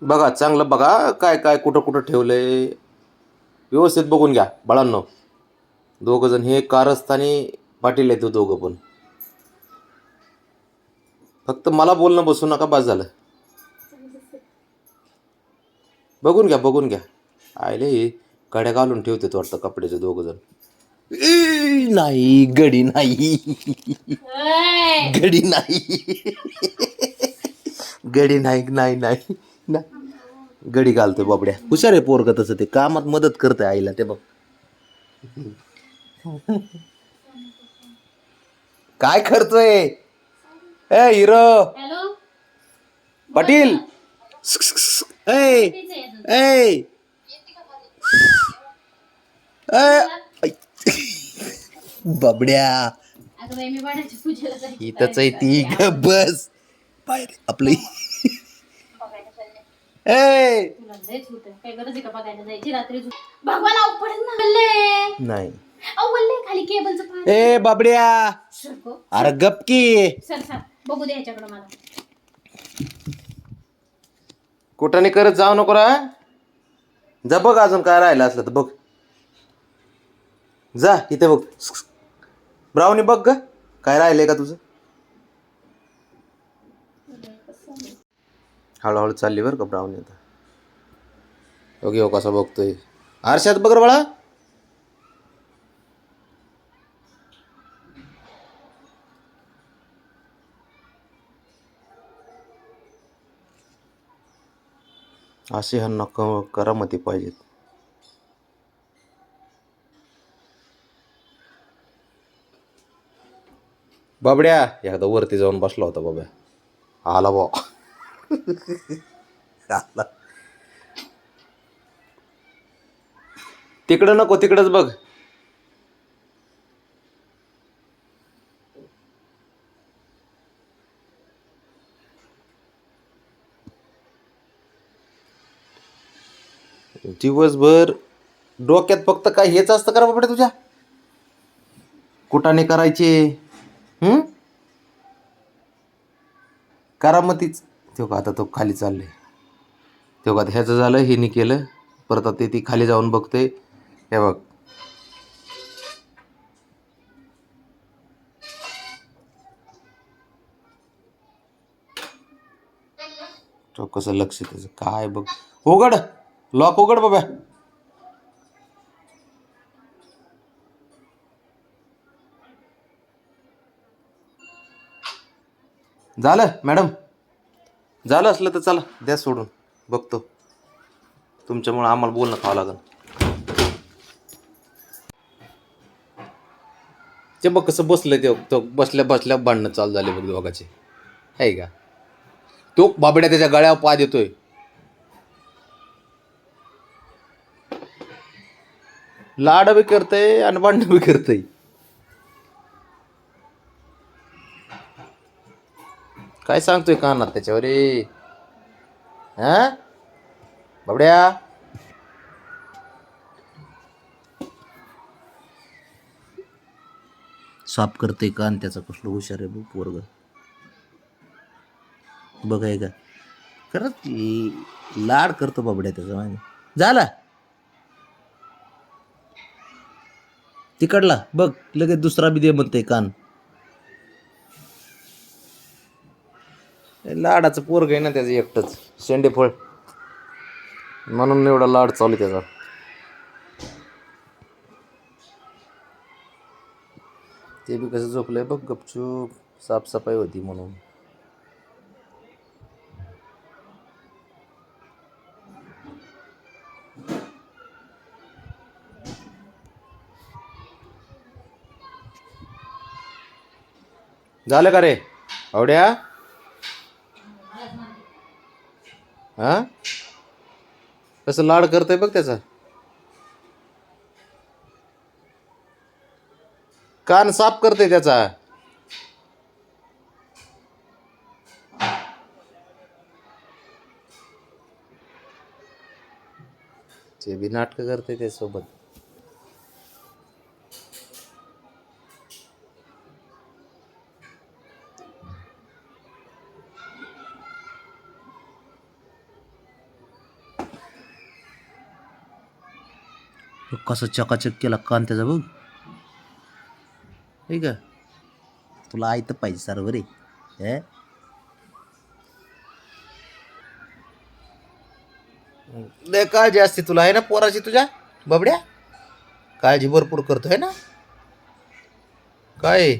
बघा चांगलं बघा काय काय कुठं कुठं ठेवलंय. व्यवस्थित बघून घ्या बाळांनो. दोघं जण हे कारस्थानी पाटील आहेत दोघं पण. फक्त मला बोलणं बसू नका, बस झालं. बघून घ्या बघून घ्या. आयले कड्या घालून ठेवते वाटतं कपड्याचे दोघं जण. नाही गडी नाही. गडी नाही. गडी नाही नाही नाही ना. गडी घालतोय बाबड्या. हुशार आहे पोरग, तसं ते कामात मदत करतंय आईला ते बघ. काय करतोय ए हिरो पाटील. ए ए ए बाबड्या. इथंच आहे ती. बस बाहेर आपलं. ए नाही खाली केबलचं पाणी. ए बाबड्या. अरे गप की. सर बघू दे ह्याच्याकडे मला. कुठाने करत जाऊ नको रा. जा बघ अजून काय राहिलं असलं तर बघ. जा इथे बघ. ब्राउनी बघ ग काय राहिलंय का तुझं. हळूहळू चालली बरं का ब्राउनी आता. ओके हो कसा बघतोय आरशात बघ रे बाळा. असे ह्यांना करामती पाहिजेत. बाबड्या एकदा वरती जाऊन बसला होता बाबा. आला बा. आला. तिकडं नको तिकडंच बघ. दिवसभर डोक्यात फक्त काय हेच असतं का बाबड्या तुझ्या. कुठाने करायचे. करामतीच. तो का आता तो खाली चालले. तो का ह्याचं झालं हे केलं. परत आता ती खाली जाऊन बघते. हे बघ तो कसं लक्ष त्याचं काय बघ. उघड लॉक उघड बाबा. झालं मॅडम. झालं असलं तर चला द्या सोडून. बघतो तुमच्यामुळं आम्हाला बोलणं खावं लागेल. ते बघ कसं बसलं ते. तो बसल्या बसल्या भांडणं चालू झाले बघ दोघाचे. आहे का. तो बाबड्या त्याच्या गळ्यावर पाय देतोय. लाड बी करतय आणि भांडण बी करतय. काय सांगतोय कानात त्याच्यावर रे. हा बाबड्या. साफ करते कान त्याचा. कसलं हुशार आहे बघ पोरग. बघाय का खरंच लाड करतो बाबड्या त्याचा मागे. झाला तिकडला बघ लगेच दुसरा बी दे म्हणते कान. लाडाचं पोरग आहे ना त्याचं एकटंच शेंडेफळ. म्हणून एवढा लाड चालू त्याचा. ते बी कसं झोपलंय बघ गपचूप. साफसफाई होती म्हणून. झालं का रे आवड्या. हा कसं लाड करतय बघ त्याचा. कान साफ करतय त्याचा. ते बी नाटकं करतय त्याच्यासोबत. कसं चकाचक केला कान त्याचा बघ. ठीक आहे, तुला ऐकतं पाहिजे सर्व रे. हे लय काळजी असते तुला आहे ना पोराची तुझ्या बबड्या. काळजी भरपूर करतो आहे ना. काय